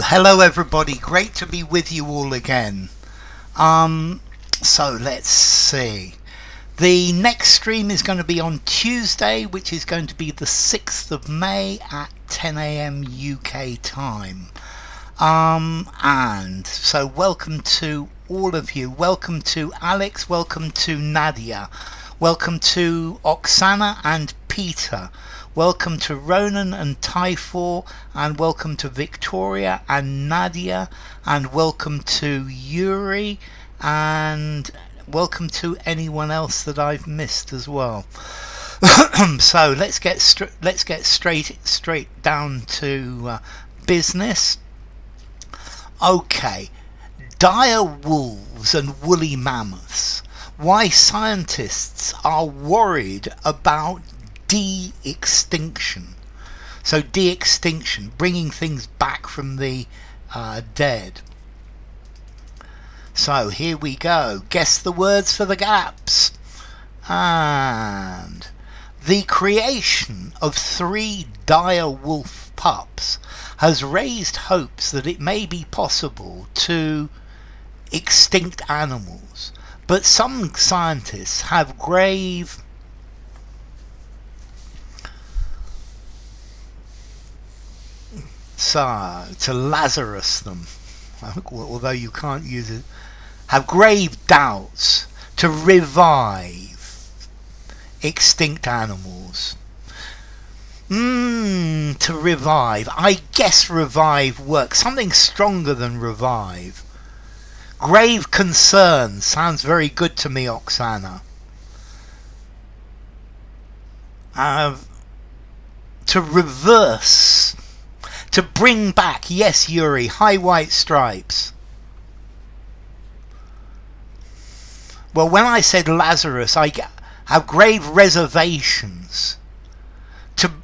Hello everybody, great to be with you all again. So let's see. The next stream is going to be on Tuesday, which is going to be the 6th of May at 10 AM UK time. And so welcome to all of you. Welcome to Alex, welcome to Nadia, welcome to Oksana and Peter. Welcome to Ronan and Typhor, and welcome to Victoria and Nadia, and welcome to Yuri, and welcome to anyone else that I've missed as well. So let's get straight down to business. Okay, dire wolves and woolly mammoths. Why scientists are worried about de-extinction. So de-extinction, bringing things back from the dead. So here we go. Guess the words for the gaps. And the creation of 3 dire wolf pups has raised hopes that it may be possible to extinct animals. But some scientists have grave to Lazarus them, although you can't use it, have grave doubts to revive extinct animals. To revive. I guess revive works. Something stronger than revive. Grave concerns sounds very good to me, Oksana. To reverse. To bring back, yes, Yuri, high white stripes. Well, when I said Lazarus, I have grave reservations.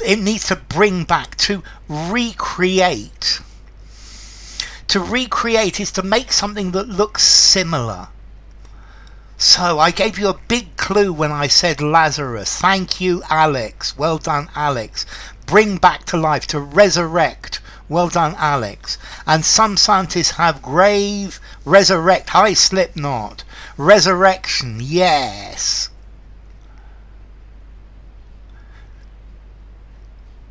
It needs to bring back, to recreate. To recreate is to make something that looks similar. So I gave you a big clue when I said Lazarus. Thank you, Alex. Well done, Alex. Bring back to life, to resurrect. Well done, Alex. And some scientists have grave resurrect. Hi, Slipknot. Resurrection, yes.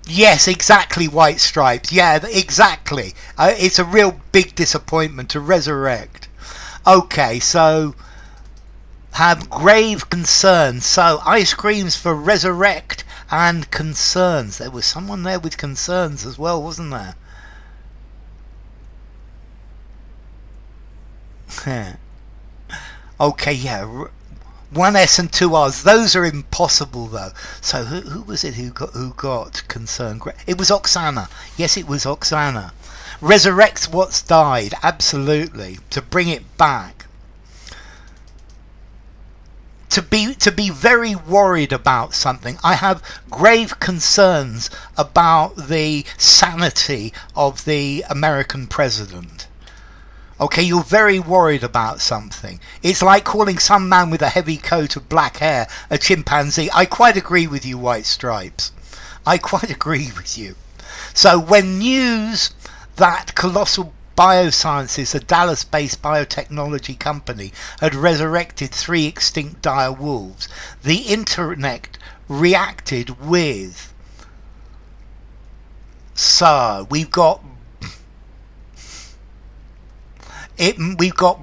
Yes, exactly, white stripes. Yeah, exactly. It's a real big disappointment to resurrect. Okay, so have grave concerns. So ice creams for resurrect and concerns. There was someone there with concerns as well, wasn't there? Okay, yeah. 1 S and 2 R's. Those are impossible though. So who was it who got concerned? It was Oksana. Yes, it was Oksana. Resurrects what's died. Absolutely. To bring it back. To be very worried about something. I have grave concerns about the sanity of the American president. Okay, you're very worried about something. It's like calling some man with a heavy coat of black hair a chimpanzee. I quite agree with you, White Stripes. I quite agree with you. So when news that Colossal Biosciences, a Dallas-based biotechnology company, had resurrected 3 extinct dire wolves, the internet reacted with... So, we've got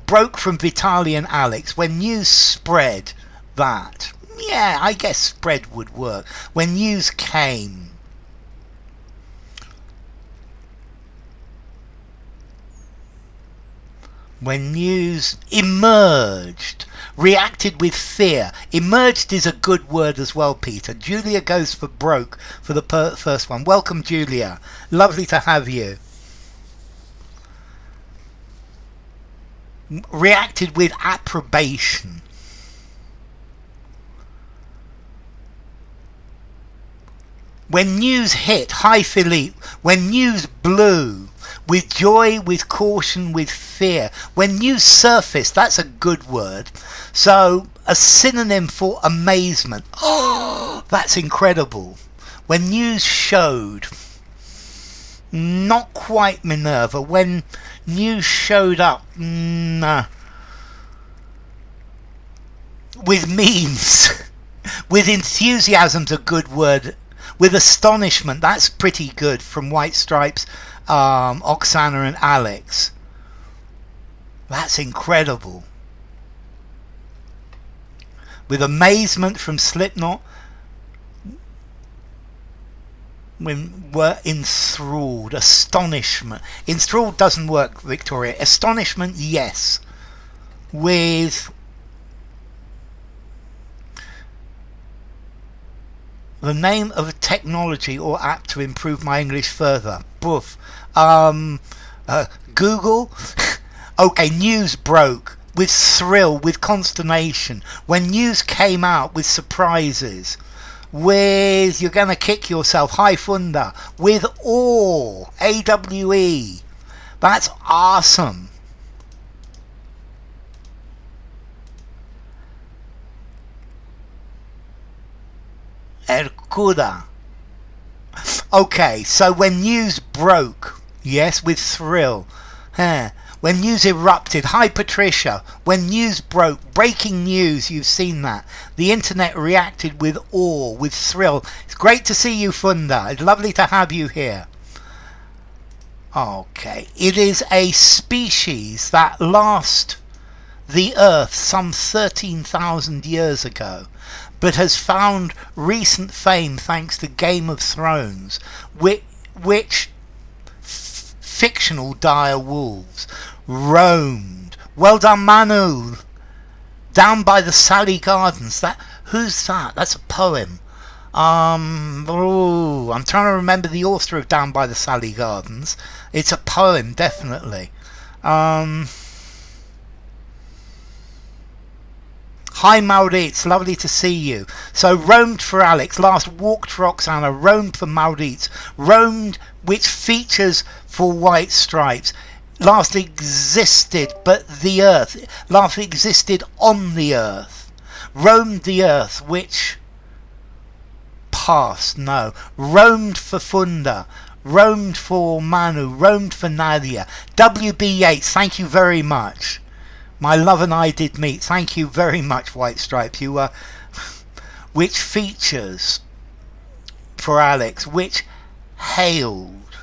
broke from Vitaly and Alex. When news spread that, yeah, I guess spread would work. When news came, when news emerged, reacted with fear. Emerged is a good word as well, Peter. Julia goes for broke for the first one. Welcome, Julia. Lovely to have you. Reacted with approbation. When news hit, hi Philippe, when news blew, with joy, with caution, with fear. When news surfaced, that's a good word. So, a synonym for amazement. Oh, that's incredible. When news showed, Not quite Minerva. When news showed up, with memes, with enthusiasm's a good word, with astonishment, that's pretty good from White Stripes, Oksana and Alex. That's incredible. With amazement from Slipknot, when we're enthralled. Astonishment. Enthralled doesn't work, Victoria. Astonishment, yes. With the name of a technology or app to improve my English further. Boof. Google. Okay, news broke. With thrill, with consternation. When news came out, with surprises. With you're gonna kick yourself, Hi Funda. With awe, AWE. That's awesome. Erkuda. Okay, so when news broke, yes, with thrill. When news erupted, hi Patricia, when news broke, breaking news, you've seen that. The internet reacted with awe, with thrill. It's great to see you, Funda. It's lovely to have you here. Okay, it is a species that lost the Earth some 13,000 years ago, but has found recent fame thanks to Game of Thrones, which fictional dire wolves roamed. Well done, Manu. Down by the Sally Gardens. Who's that? That's a poem. I'm trying to remember the author of Down by the Sally Gardens. It's a poem, definitely. Hi Maurits, lovely to see you. So roamed for Alex, last walked for Oksana, roamed for Maurits, roamed which features for White Stripes, last existed but the earth, last existed on the earth, roamed the earth which passed, no, roamed for Funda, roamed for Manu, roamed for Nadia. WB Yates, thank you very much. My love and I did meet. Thank you very much, White Stripes. You were... which features for Alex, which hailed.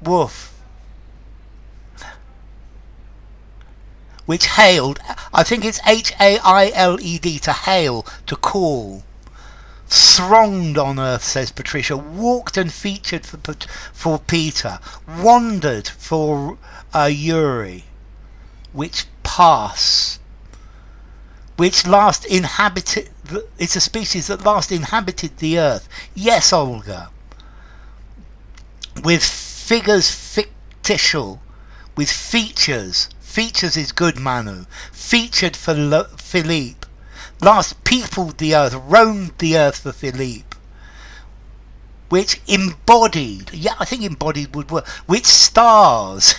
Woof. Which hailed. I think it's Hailed, to hail, to call. Thronged on earth, says Patricia. Walked and featured for Peter. Wandered for Yuri. Which passed. Which last inhabited. It's a species that last inhabited the earth. Yes, Olga. With figures fictitious. With features. Features is good, Manu. Featured for Philippe. Last peopled the earth, roamed the earth for Philippe. Which embodied, yeah, I think embodied would work. Which stars,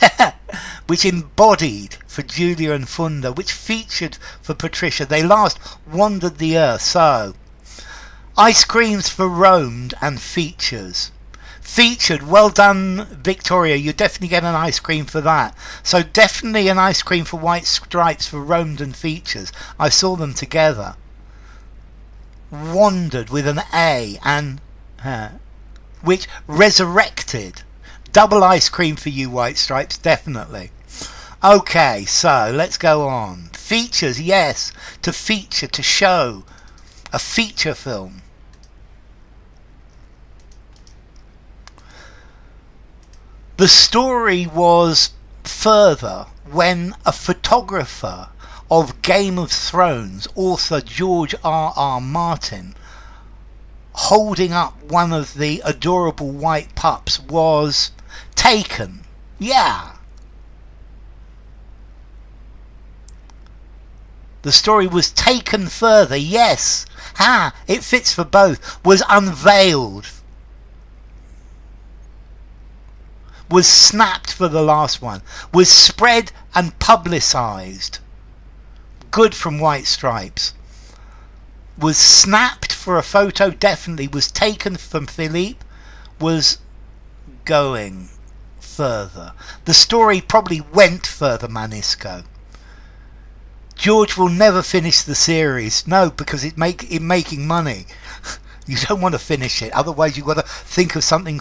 which embodied for Julia and Funda, which featured for Patricia. They last wandered the earth, so. Ice creams for roamed and features. Featured, well done, Victoria. You definitely get an ice cream for that. So definitely an ice cream for White Stripes for roamed and features. I saw them together. Wandered with an A and which resurrected. Double ice cream for you, White Stripes, definitely. Okay, so let's go on. Features, yes, to feature, to show. A feature film. The story was further when a photographer of Game of Thrones, author George R.R. Martin, holding up one of the adorable white pups, was taken. Yeah. The story was taken further, yes. It fits for both. Was unveiled. Was snapped for the last one. Was spread and publicised. Good from White Stripes. Was snapped for a photo, definitely, was taken from Philippe, was going further. The story probably went further, Manisco. George will never finish the series. No, because it's making money. You don't want to finish it, otherwise you've got to think of something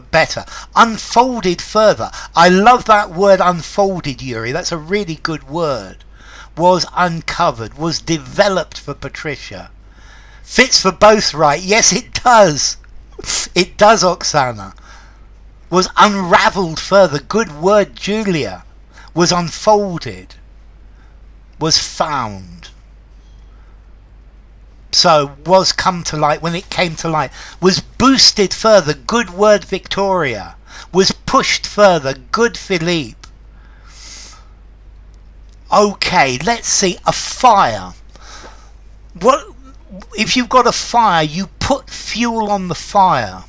better. Unfolded further. I love that word, unfolded, Yuri. That's a really good word. Was uncovered, was developed for Patricia. Fits for both, right? Yes, it does. It does, Oksana. Was unravelled further. Good word, Julia. Was unfolded. Was found. So, was come to light when it came to light. Was boosted further. Good word, Victoria. Was pushed further. Good, Philippe. Okay, let's see. A fire. What if you've got a fire? You put fuel on the fire.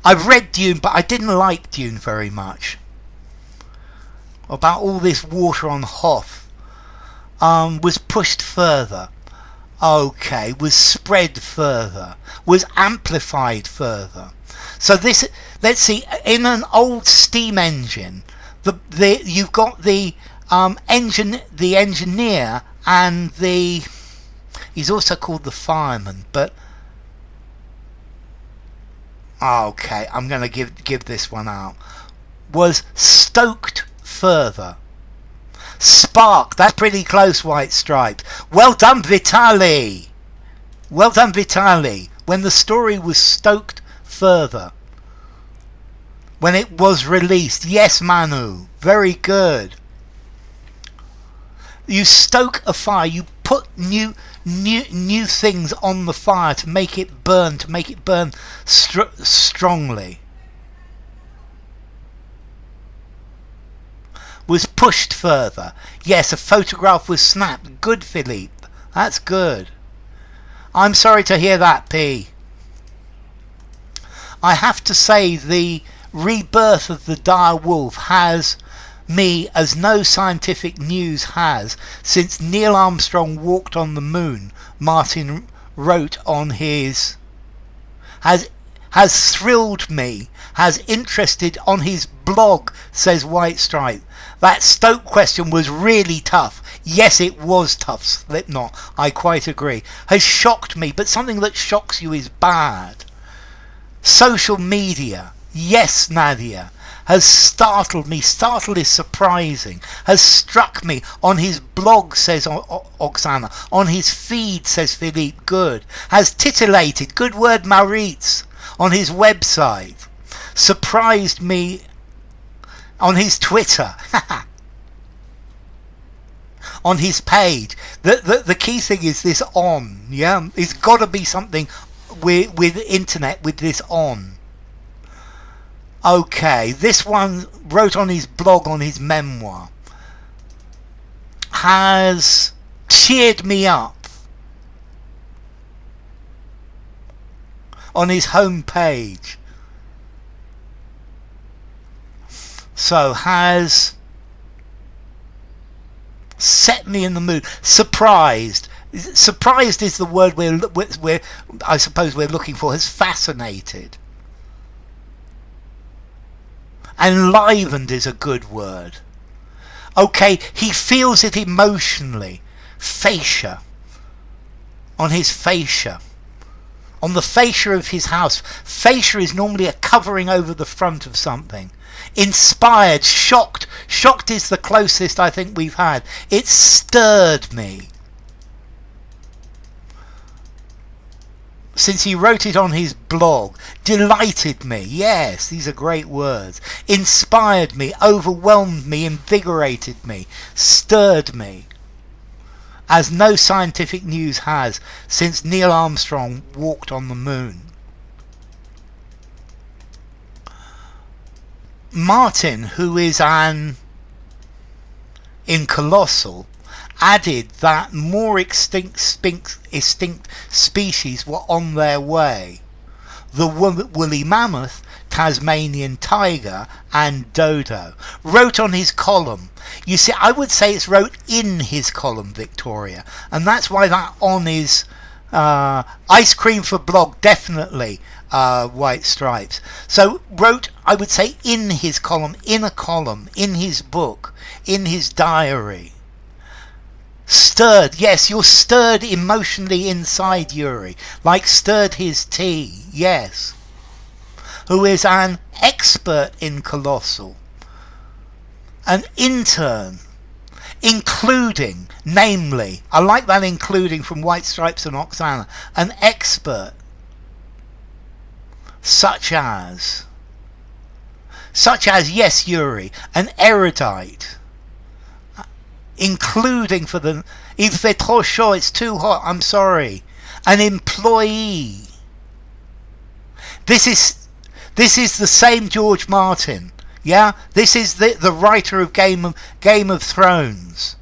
I've read Dune, but I didn't like Dune very much. About all this water on Hoth. Was pushed further. Okay, was spread further. Was amplified further. So this, let's see, in an old steam engine, you've got the engineer and he's also called the fireman, but okay, I'm going to give this one out. Was stoked further. Spark, that's pretty close, White Stripe. Well done, Vitali. Well done, Vitali. When the story was stoked further. When it was released. Yes, Manu. Very good. You stoke a fire. You put new things on the fire to make it burn. Strongly. Was pushed further. Yes, a photograph was snapped. Good, Philippe. That's good. I'm sorry to hear that, P. I have to say the rebirth of the dire wolf has me as no scientific news has since Neil Armstrong walked on the moon. Martin wrote on his has thrilled me, has interested on his blog, says White Stripe. That Stoke question was really tough. Yes, it was tough, Slipknot. I quite agree. Has shocked me, but something that shocks you is bad. Social media. Yes, Nadia. Has startled me. Startled is surprising. Has struck me. On his blog, says Oksana. On his feed, says Philippe. Good. Has titillated. Good word, Maritz. On his website. Surprised me on his Twitter. On his page. The key thing is this on. Yeah, it's got to be something with internet with this on. Okay, this one wrote on his blog, on his memoir. Has cheered me up. On his home page. So has set me in the mood. Surprised. Surprised is the word we're I suppose we're looking for. Has fascinated. Enlivened is a good word. Okay, he feels it emotionally. Fascia. On his fascia. On the fascia of his house. Fascia is normally a covering over the front of something. Inspired, shocked. Shocked is the closest I think we've had. It stirred me. Since he wrote it on his blog. Delighted me. Yes, these are great words. Inspired me, overwhelmed me, invigorated me, stirred me. As no scientific news has since Neil Armstrong walked on the moon. Martin, who is in Colossal, added that more extinct species were on their way. The woolly mammoth Tasmanian tiger and dodo. Wrote on his column. You see, I would say it's wrote in his column, Victoria, and that's why that on is ice cream for blog, definitely white stripes. So wrote, I would say, in his column, in a column, in his book, in his diary. Stirred, yes, you're stirred emotionally inside, Yuri, like stirred his tea, yes. Who is an expert in Colossal, an intern, including, namely, I like that including from White Stripes and Oksana, an expert, such as, yes, Yuri, an erudite, including for the, il fait trop chaud, it's too hot, I'm sorry, an employee. This is the same George Martin, yeah? This is the writer of Game of Thrones.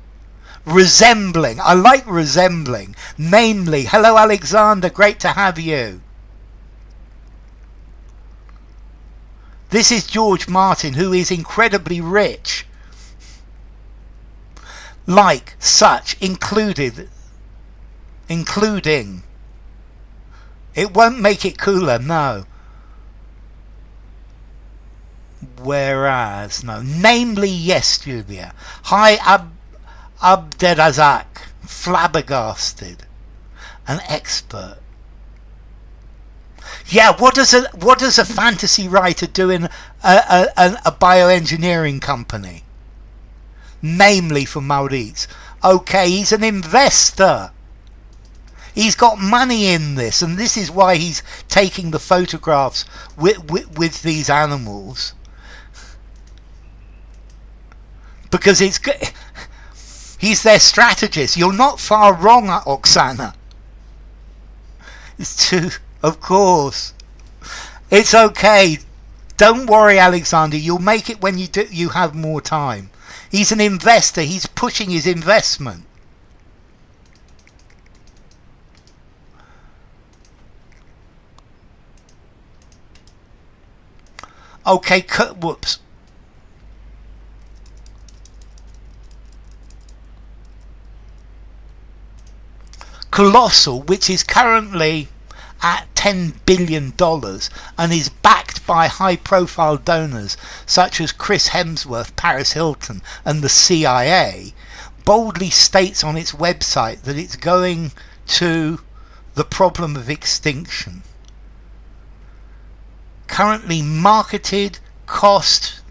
Resembling, I like resembling, namely, hello Alexander, great to have you. This is George Martin, who is incredibly rich. Like, such, including. It won't make it cooler, no. Whereas, no. Namely, yes, Julia. Hi, Abderazak, flabbergasted. An expert. Yeah, what does a fantasy writer do in a bioengineering company? Namely for Maurice. Okay, he's an investor. He's got money in this, and this is why he's taking the photographs with these animals. Because he's their strategist. You're not far wrong, Oksana. It's too, of course. It's okay. Don't worry, Alexander. You'll make it when you have more time. He's an investor. He's pushing his investment. Okay, whoops. Colossal, which is currently at $10 billion and is backed by high-profile donors such as Chris Hemsworth, Paris Hilton and the CIA, boldly states on its website that it's going to the problem of extinction. Currently marketed, cost,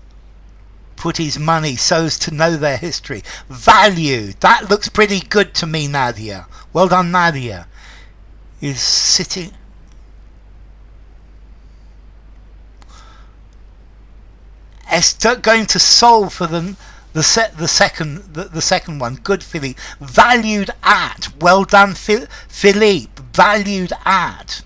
put his money so as to know their history. Value, that looks pretty good to me, Nadia. Well done, Nadia. Is sitting... going to solve for the second one. Good, Philippe. Valued at. Well done, Philippe. Valued at.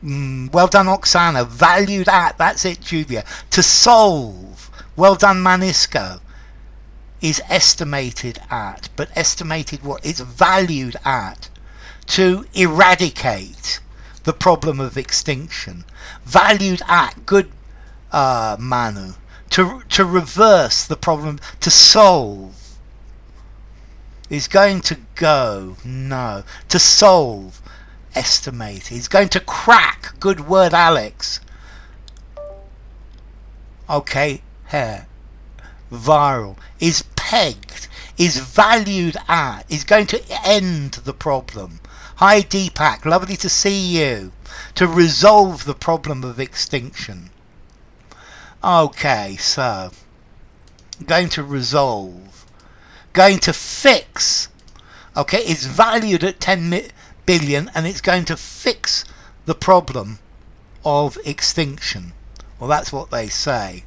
Well done, Oksana. Valued at. That's it, Julia. To solve. Well done, Manisco. Is estimated at. But estimated what? It's valued at. To eradicate the problem of extinction. Valued at. Good, Manu. To reverse the problem, to solve, is going to go, no, to solve, estimate, is going to crack, good word, Alex. Okay, hair, viral, is pegged, is valued at, is going to end the problem. Hi Deepak, lovely to see you. To resolve the problem of extinction. Okay, so going to resolve, going to fix. Okay, it's valued at 10 billion and it's going to fix the problem of extinction. Well, that's what they say.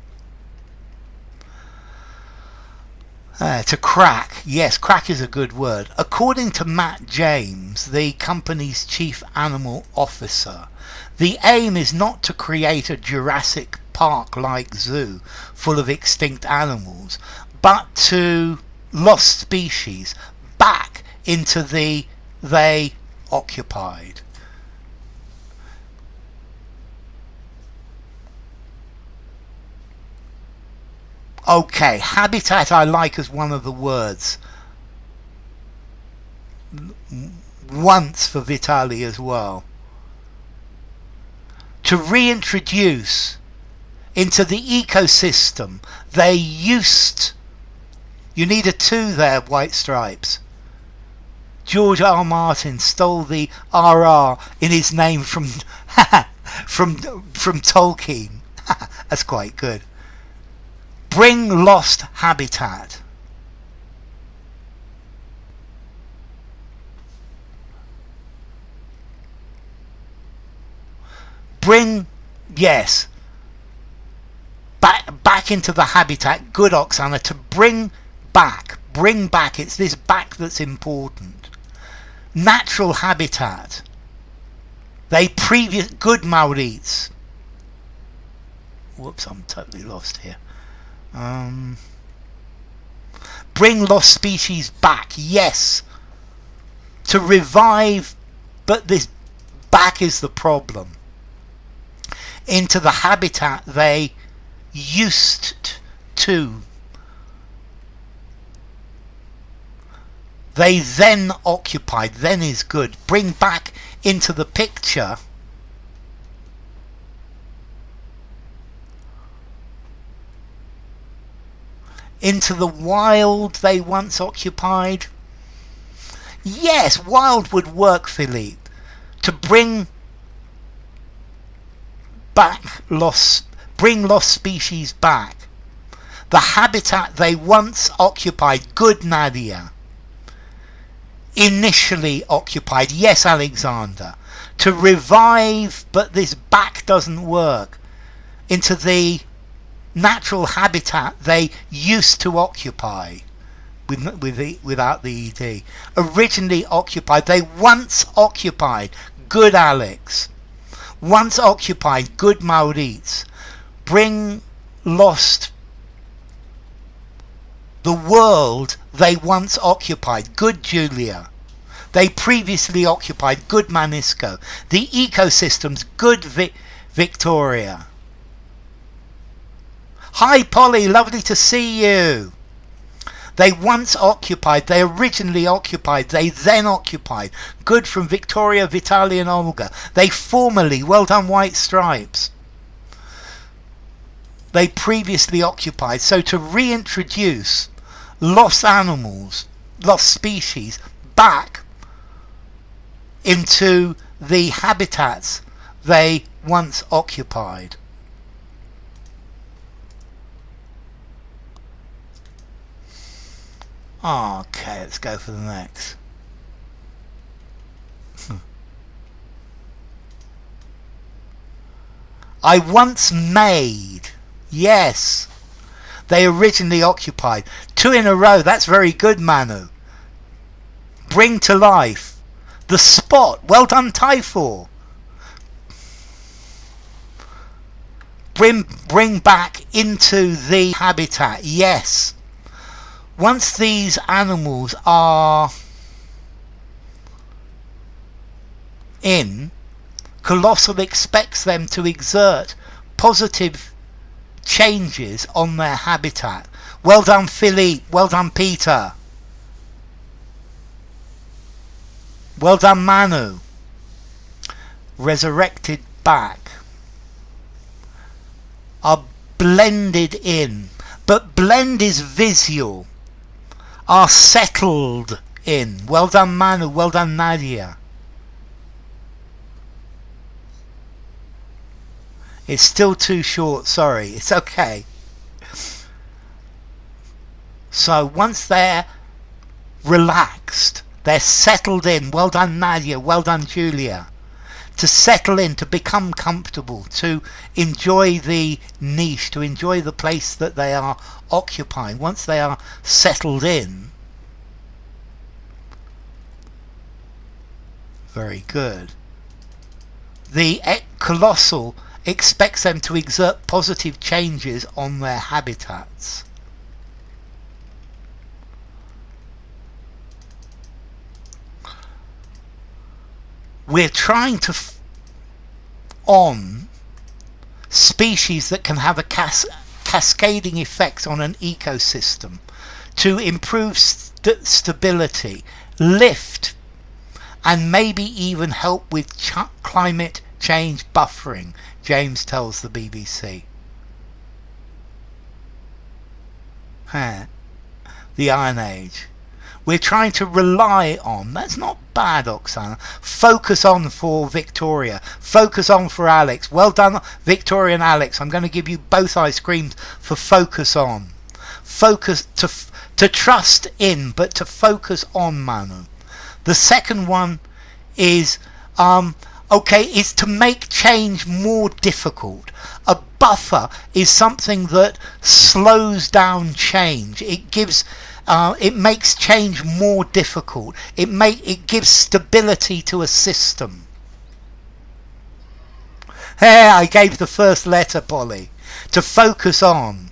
To crack, yes, crack is a good word. According to Matt James, the company's chief animal officer, the aim is not to create a Jurassic Park-like zoo full of extinct animals, but to lost species back into they occupied. Okay, habitat I like as one of the words. Once for Vitali as well. To reintroduce into the ecosystem they used. You need a 2 there, White Stripes. George R. Martin stole the RR in his name from from Tolkien. That's quite good. Bring lost habitat. Bring, yes, back into the habitat. Good, Oksana. To bring back, it's this back that's important. Natural habitat. They good Maurits. Whoops, I'm totally lost here. Bring lost species back, yes. To revive, but this back is the problem. Into the habitat they used to. They then occupied. Then is good. Bring back into the picture. Into the wild they once occupied. Yes, wild would work, Philippe. To bring back bring lost species back. The habitat they once occupied. Good, Nadia. Initially occupied. Yes, Alexander. To revive, but this back doesn't work. Into the natural habitat they used to occupy. Without the ed. Originally occupied. They once occupied. Good, Alex. Once occupied. Good, Maurits. Bring lost the world they once occupied. Good, Julia. They previously occupied. Good, Manisco. The ecosystems. Good, Victoria. Hi, Polly. Lovely to see you. They once occupied. They originally occupied. They then occupied. Good, from Victoria, Vitaly and Olga. They formerly. Well done, White Stripes. They previously occupied. So to reintroduce lost animals, lost species, back into the habitats they once occupied. Okay, let's go for the next. I once made. Yes. They originally occupied. 2 in a row. That's very good, Manu. Bring to life. The spot. Well done, Typhor. Bring back into the habitat. Yes. Once these animals are in, Colossal expects them to exert positive changes on their habitat. Well done, Philippe. Well done, Peter. Well done, Manu. Resurrected back. Are blended in. But blend is visual. Are settled in. Well done, Manu. Well done, Nadia. It's still too short. Sorry. It's okay. So once they're relaxed, they're settled in. Well done, Nadia. Well done, Julia. To settle in, to become comfortable, to enjoy the niche, to enjoy the place that they are occupying. Once they are settled in. Very good. The Colossal expects them to exert positive changes on their habitats. We're trying to on species that can have a cascading effects on an ecosystem, to improve stability, lift, and maybe even help with climate change buffering, James tells the BBC. The Iron Age. We're trying to rely on, that's not bad, Oksana. Focus on for Victoria. Focus on for Alex. Well done, Victoria and Alex. I'm going to give you both ice creams for focus on. Focus, to trust in, but to focus on, Manu. The second one is, is to make change more difficult. A buffer is something that slows down change. It gives, it makes change more difficult. It gives stability to a system. Hey, I gave the first letter, Polly. To focus on.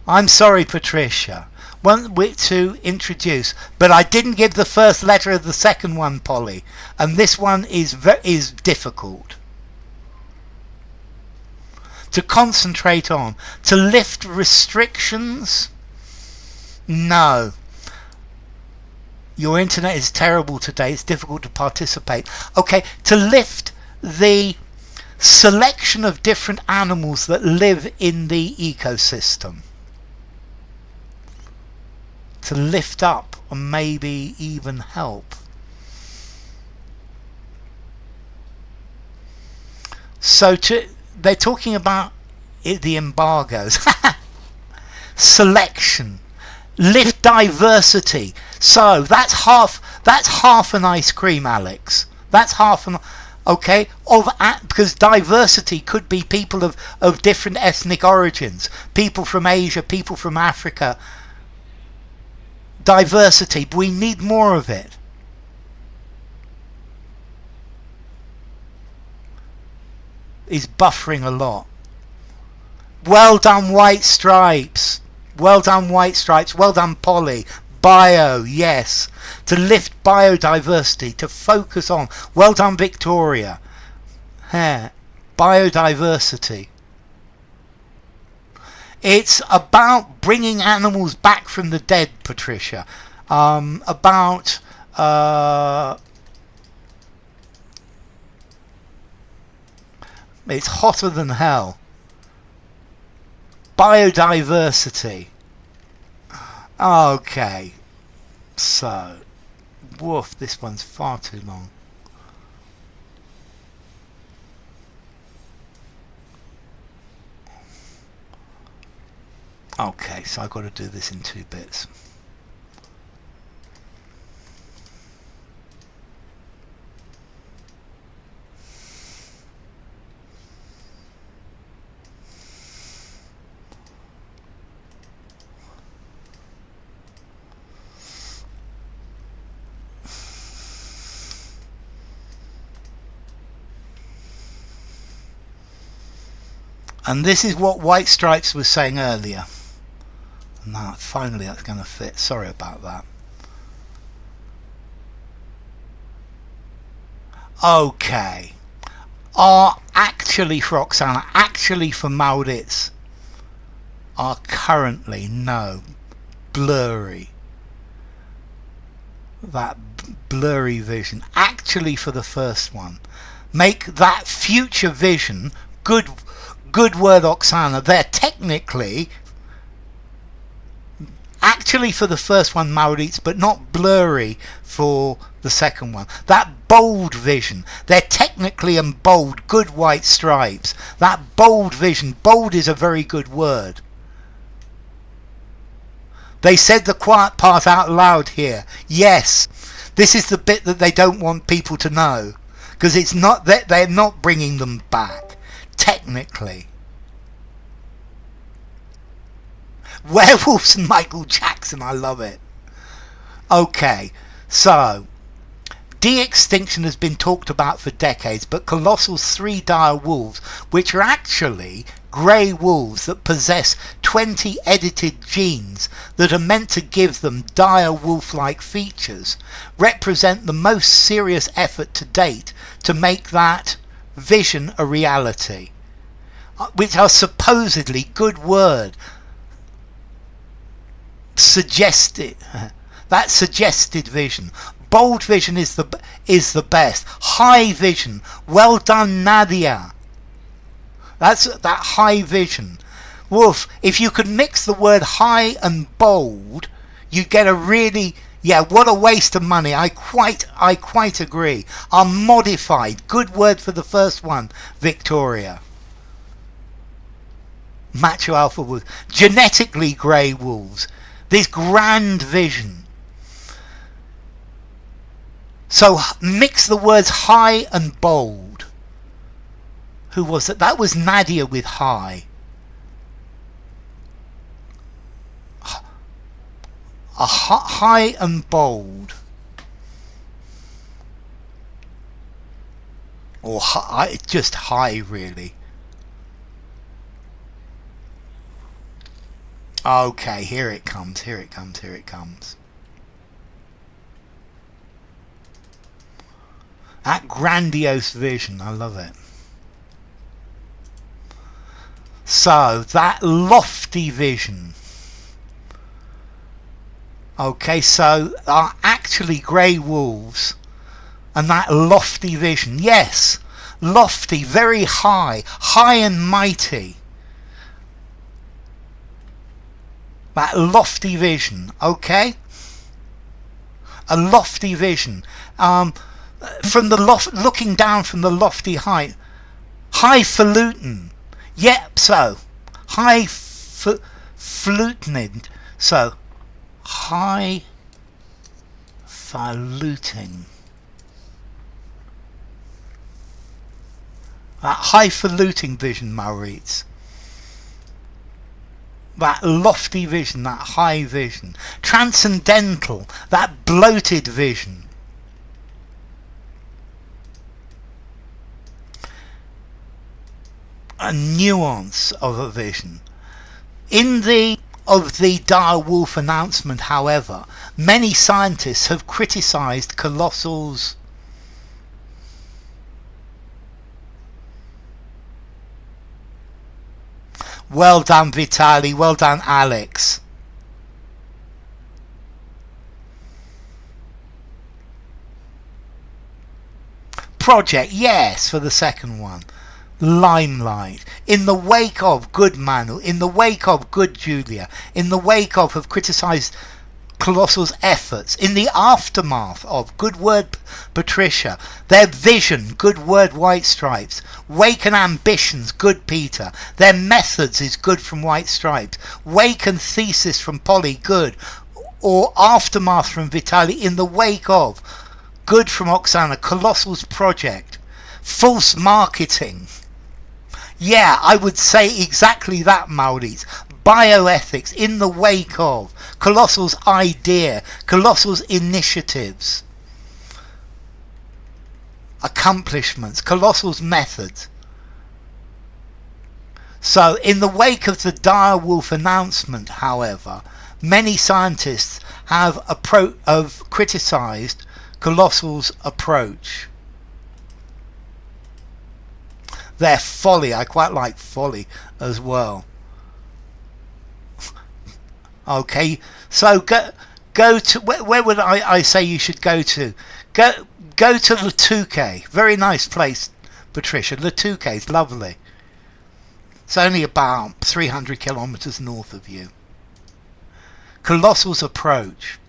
I'm sorry, Patricia. Want to introduce, but I didn't give the first letter of the second one, Polly, and this one is difficult. To concentrate on, to lift restrictions. No, your internet is terrible today. It's difficult to participate. Okay, to lift the selection of different animals that live in the ecosystem. To lift up and maybe even help. So they're talking about the embargoes. Selection. Lift diversity. So that's half an ice cream, Alex. That's half an, okay, because diversity could be people of different ethnic origins, people from Asia, people from Africa. Diversity, but we need more of it. Is buffering a lot. Well done, White Stripes. Well done, White Stripes. Well done, Polly. Bio, yes. To lift biodiversity, to focus on. Well done, Victoria. Biodiversity. It's about bringing animals back from the dead, Patricia. It's hotter than hell. Biodiversity. Okay. So, woof, this one's far too long. Okay, so I've got to do this in 2 bits. And this is what White Stripes was saying earlier. Now, finally that's going to fit. Sorry about that. Okay. Are actually for Oksana, actually for Maurits, are currently, no, blurry. That blurry vision. Actually for the first one. Make that future vision, good word, Oksana, they're technically actually for the first one, Maurits, but not blurry for the second one. That bold vision, they're technically and bold, good White Stripes. That bold vision, bold is a very good word. They said the quiet part out loud here. Yes, this is the bit that they don't want people to know, because it's not that they're not bringing them back, technically. Werewolves and Michael Jackson, I love it. Okay, so de-extinction has been talked about for decades, but Colossal's 3 dire wolves, which are actually grey wolves that possess 20 edited genes that are meant to give them dire wolf-like features, represent the most serious effort to date to make that vision a reality. which are supposedly good word, suggested, that suggested vision. Bold vision is the best. High vision. Well done, Nadia. That's that high vision. Wolf, if you could mix the word high and bold, you get a really, yeah, what a waste of money. I quite agree. Are modified. Good word for the first one, Victoria. Macho alpha wolves. Genetically grey wolves. This grand vision. So mix the words high and bold. Who was it? That was Nadia with high. High and bold. Or high, just high really. Okay, here it comes, here it comes, here it comes. That grandiose vision, I love it. So, that lofty vision. Okay, so are actually grey wolves. And that lofty vision, yes, lofty, very high, high and mighty. That lofty vision, okay? A lofty vision. From the looking down from the lofty height. Highfalutin. Yep, so. Highfalutin. So. Highfalutin. That highfalutin vision, Maurits. That lofty vision, that high vision. Transcendental, that bloated vision. A nuance of a vision. In the dire wolf announcement, however, many scientists have criticised Colossal's well done, Vitaly. Well done, Alex. Project, yes, for the second one. Limelight. In the wake of good Manu, in the wake of good Julia, in the wake of have criticised Colossal's efforts, in the aftermath of, good word Patricia, their vision, good word White Stripes, wake and ambitions, good Peter, their methods is good from White Stripes, wake and thesis from Polly, good, or aftermath from Vitaly, in the wake of, good from Oksana, Colossal's project, false marketing. Yeah, I would say exactly that, Maurice. Bioethics, in the wake of, Colossal's idea, Colossal's initiatives, accomplishments, Colossal's methods. So, in the wake of the dire wolf announcement, however, many scientists have criticised Colossal's approach. Their folly, I quite like folly as well. Okay, so go to where would I say you should go to? Go to Latuke. Very nice place, Patricia. Latuke is lovely. It's only about 300 kilometers north of you. Colossal's approach.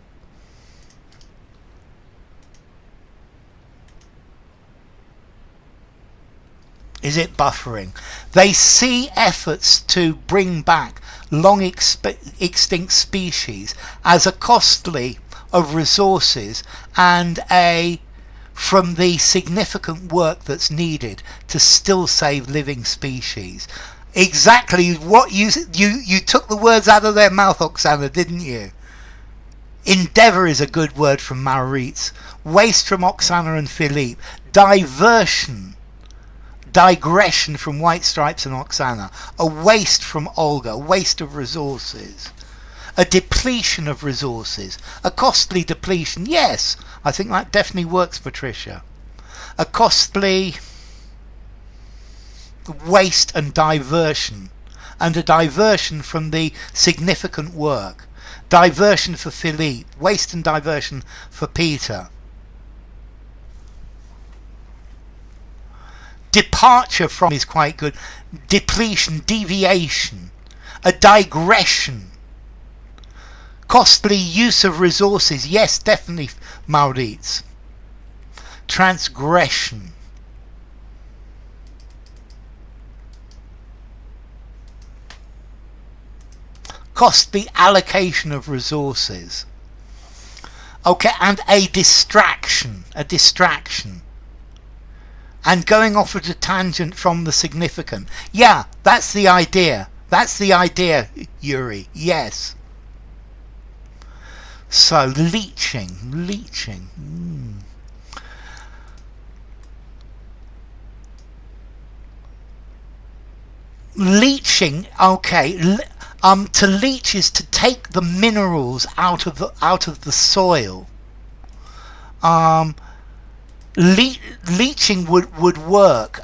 Is it buffering? They see efforts to bring back long extinct species as a costly of resources and from the significant work that's needed to still save living species. Exactly what you took the words out of their mouth, Oksana, didn't you? Endeavour is a good word from Maurits. Waste from Oksana and Philippe. Digression from White Stripes and Oksana. A waste from Olga. A waste of resources. A depletion of resources. A costly depletion. Yes, I think that definitely works, Patricia. A costly waste and diversion. And a diversion from the significant work. Diversion for Philippe, waste and diversion for Peter. Departure from is quite good. Depletion, deviation, a digression. Costly use of resources, yes, definitely, Maurits. Transgression. Costly allocation of resources. Okay, and a distraction. And going off at a tangent from the significant. Yeah, that's the idea. Yuri. Yes. So, leeching. Leeching, okay. To leach is to take the minerals out of the soil. Leaching would work.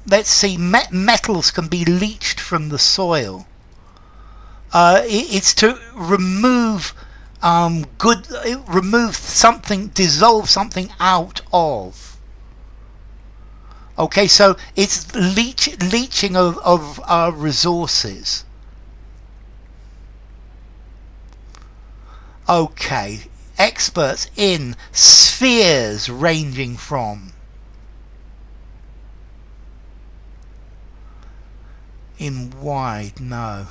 Let's see, metals can be leached from the soil. It's to remove dissolve something out of. Okay, so it's leaching of resources. Okay, experts in spheres ranging from. In wide, no.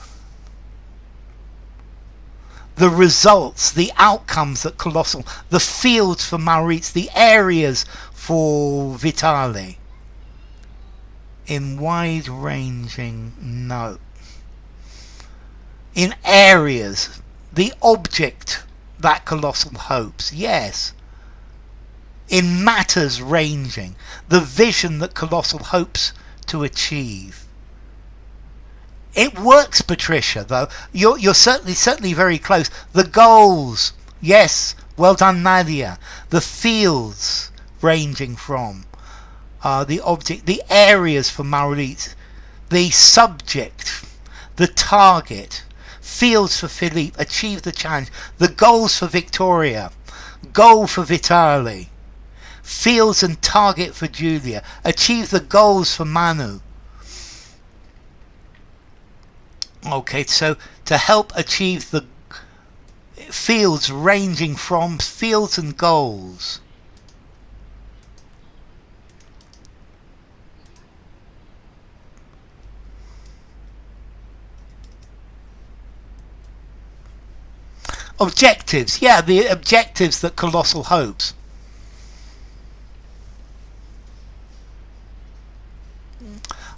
The results, the outcomes at Colossal, the fields for Maurits, the areas for Vitali. In wide ranging, no. In areas, the object that Colossal hopes, yes. In matters ranging, the vision that Colossal hopes to achieve. It works, Patricia, though. You're certainly very close. The goals, yes, well done, Nadia. The fields ranging from, the object, the areas for Maurits, the subject, the target. Fields for Philippe, achieve the challenge. The goals for Victoria, goal for Vitali. Fields and target for Julia, achieve the goals for Manu. Okay, so to help achieve the fields ranging from fields and goals. Objectives, yeah, the objectives that Colossal hopes.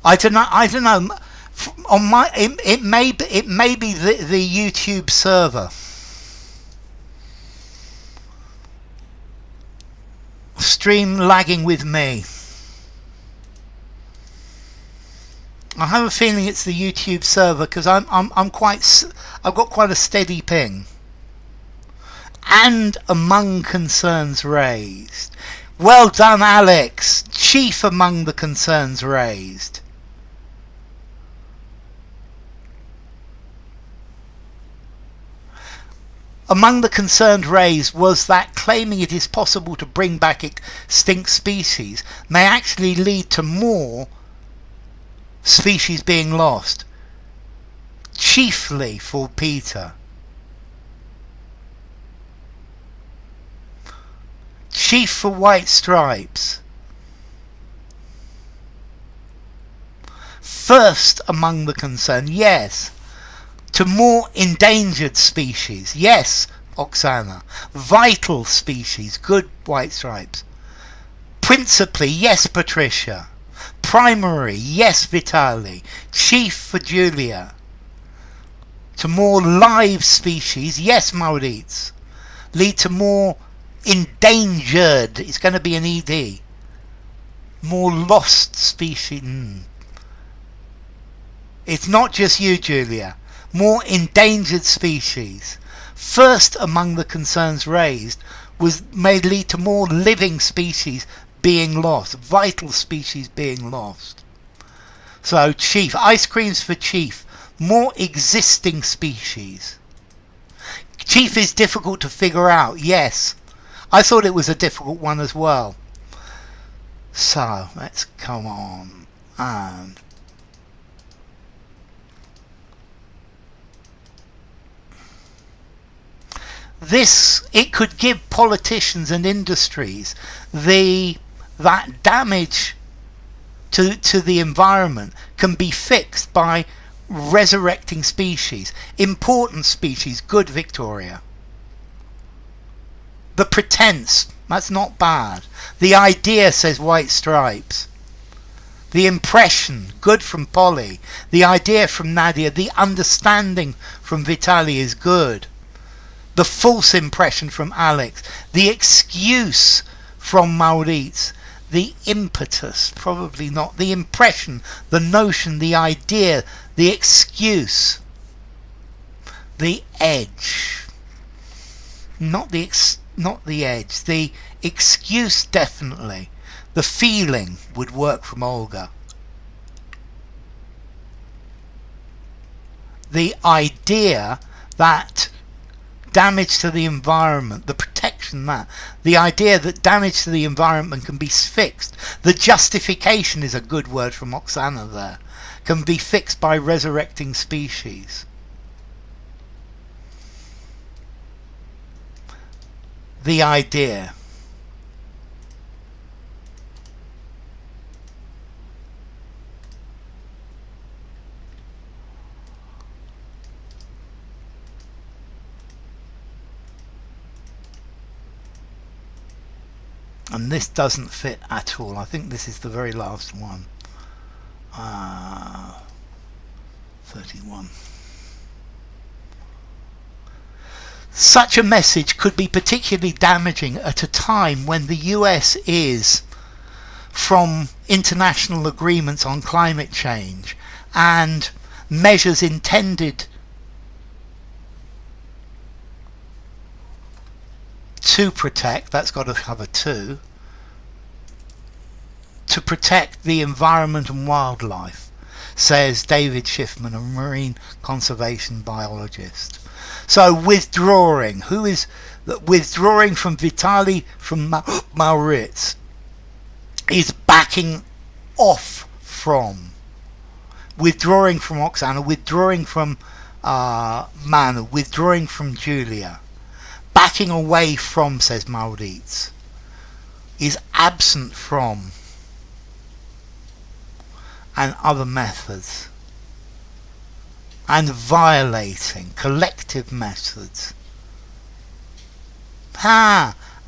I don't know. On my, it may be the YouTube server. Stream lagging with me. I have a feeling it's the YouTube server because I've got quite a steady ping. And among concerns raised. Well done, Alex. Chief among the concerns raised. Among the concerns raised was that claiming it is possible to bring back extinct species may actually lead to more species being lost. Chiefly for Peter. Chief for white stripes. First among the concern, yes. To more endangered species, yes, Oksana. Vital species, good white stripes. Principally, yes, Patricia. Primary, yes, Vitali. Chief for Julia. To more live species, yes, Maurits. Lead to more endangered, it's going to be an ED. More lost species. It's not just you, Julia. More endangered species. First among the concerns raised may lead to more living species being lost, vital species being lost. So chief, ice creams for chief. More existing species. Chief is difficult to figure out, yes. I thought it was a difficult one as well. So, let's come on. And this, it could give politicians and industries that damage to the environment can be fixed by resurrecting species. Important species, good, Victoria. The pretense, that's not bad. The idea, says White Stripes. The impression, good from Polly. The idea from Nadia. The understanding from Vitali is good. The false impression from Alex. The excuse from Maurits. The impetus, probably not. The impression, the notion, the idea, the excuse. The edge. Not the edge. The excuse, definitely. The feeling would work from Olga. The idea that damage to the environment, the protection, that the idea that damage to the environment can be fixed. The justification is a good word from Oksana there. Can be fixed by resurrecting species. The idea. And this doesn't fit at all. I think this is the very last one. 31. Such a message could be particularly damaging at a time when the US is, from international agreements on climate change and measures intended to protect, that's got to have a to protect the environment and wildlife, says David Schiffman, a marine conservation biologist. So withdrawing, who is withdrawing from Vitali, from Maurits, is backing off from, withdrawing from Oksana, withdrawing from Manu, withdrawing from Julia. Backing away from, says Maurits, is absent from, and other methods, and violating collective methods.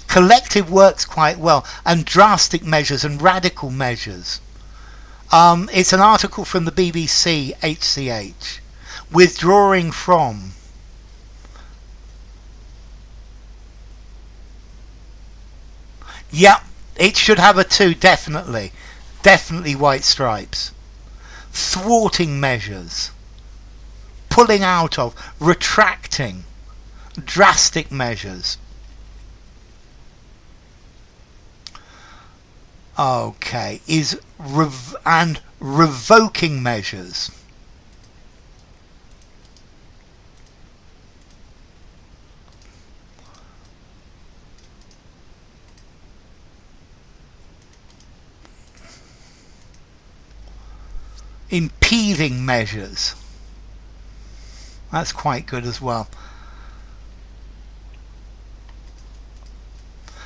Collective works quite well, and drastic measures and radical measures. It's an article from the BBC HCH. Withdrawing from. Yeah, it should have a to, definitely. Definitely White Stripes. Thwarting measures. Pulling out of. Retracting. Drastic measures. Okay. And revoking measures. Impeding measures. That's quite good as well.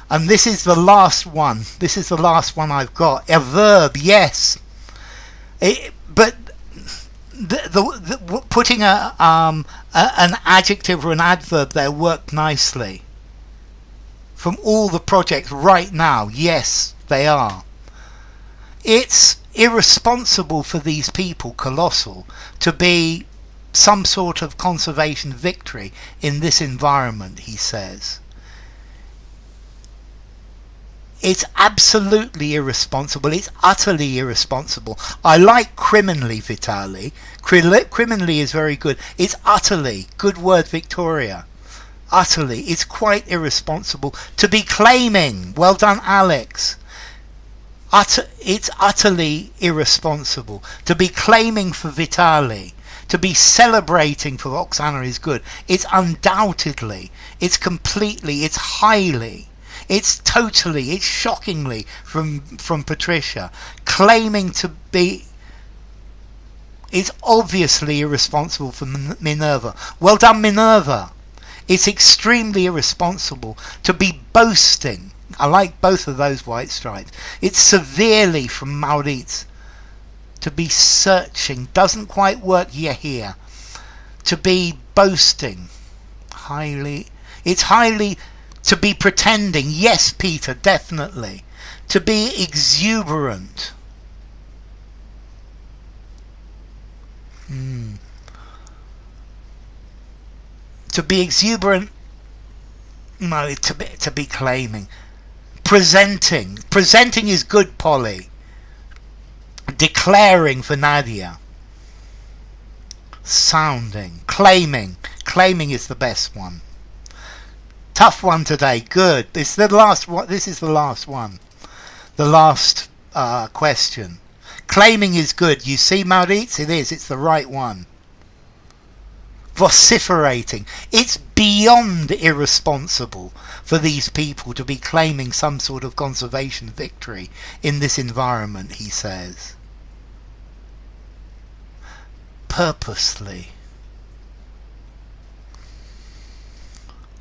And this is the last one. This is the last one I've got. A verb, yes. But putting an adjective or an adverb there worked nicely. From all the projects right now, yes, they are. It's irresponsible for these people, Colossal, to be some sort of conservation victory in this environment, he says. It's absolutely irresponsible. It's utterly irresponsible. I like criminally, Vitali. Criminally is very good. It's utterly, good word, Victoria. Utterly, it's quite irresponsible to be claiming, well done, Alex, It's utterly irresponsible to be claiming for Vitali, to be celebrating for Oksana is good. It's undoubtedly, it's completely, it's highly, it's totally, it's shockingly from Patricia claiming to be. It's obviously irresponsible for Minerva. Well done, Minerva. It's extremely irresponsible to be boasting. I like both of those white stripes. It's severely from Maurits to be searching. Doesn't quite work here. To be boasting. Highly. It's highly to be pretending. Yes, Peter, definitely. To be exuberant. To be exuberant. No, to be claiming. Presenting is good, Polly. Declaring for Nadia. Sounding. Claiming is the best one. Tough one today. Good. This is the last one. The last question. Claiming is good. You see, Maurits? It is. It's the right one. Vociferating. It's beyond irresponsible for these people to be claiming some sort of conservation victory in this environment, he says. Purposely.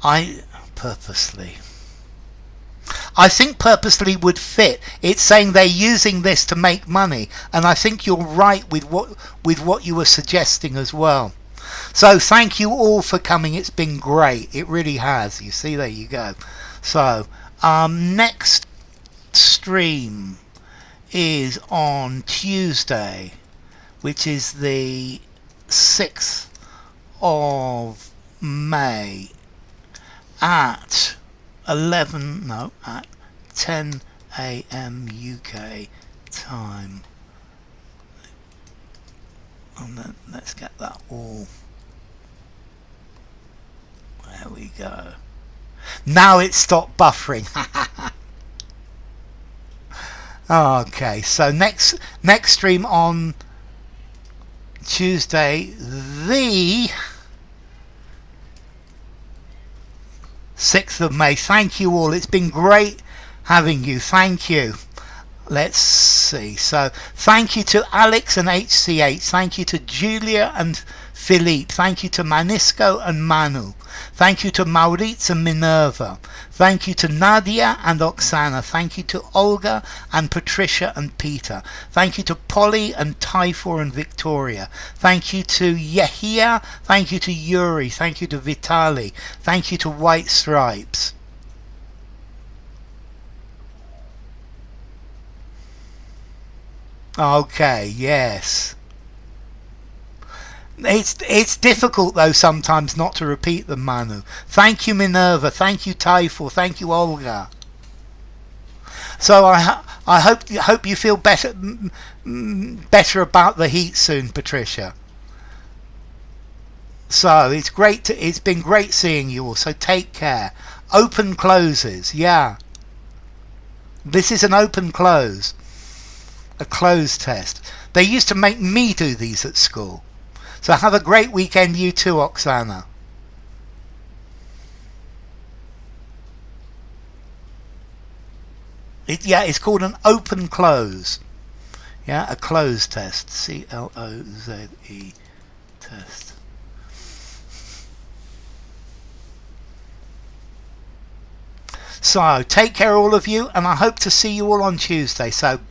I think purposely would fit. It's saying they're using this to make money, and I think you're right with what you were suggesting as well. So thank you all for coming. It's been great. It really has. You see, there you go. So next stream is on Tuesday, which is the 6th of May at 10 a.m. UK time. And then let's get that all. There we go. Now it stopped buffering. Okay, so next stream on Tuesday, the 6th of May. Thank you all. It's been great having you. Thank you. Let's see. So thank you to Alex and HCH. Thank you to Julia and Philippe. Thank you to Manisco and Manu. Thank you to Maurits and Minerva. Thank you to Nadia and Oksana. Thank you to Olga and Patricia and Peter. Thank you to Polly and Typhor and Victoria. Thank you to Yehia. Thank you to Yuri. Thank you to Vitali. Thank you to White Stripes. Okay, yes. It's difficult though sometimes not to repeat them, Manu. Thank you, Minerva. Thank you, Typhor. Thank you, Olga. So I hope you feel better about the heat soon, Patricia. So it's been great seeing you all. So take care. Open closes, yeah. This is an open close. A closed test. They used to make me do these at school. So have a great weekend, you too, Oksana. It's called an open close. Yeah, a closed test. CLOZE test. So take care, all of you, and I hope to see you all on Tuesday. So bye.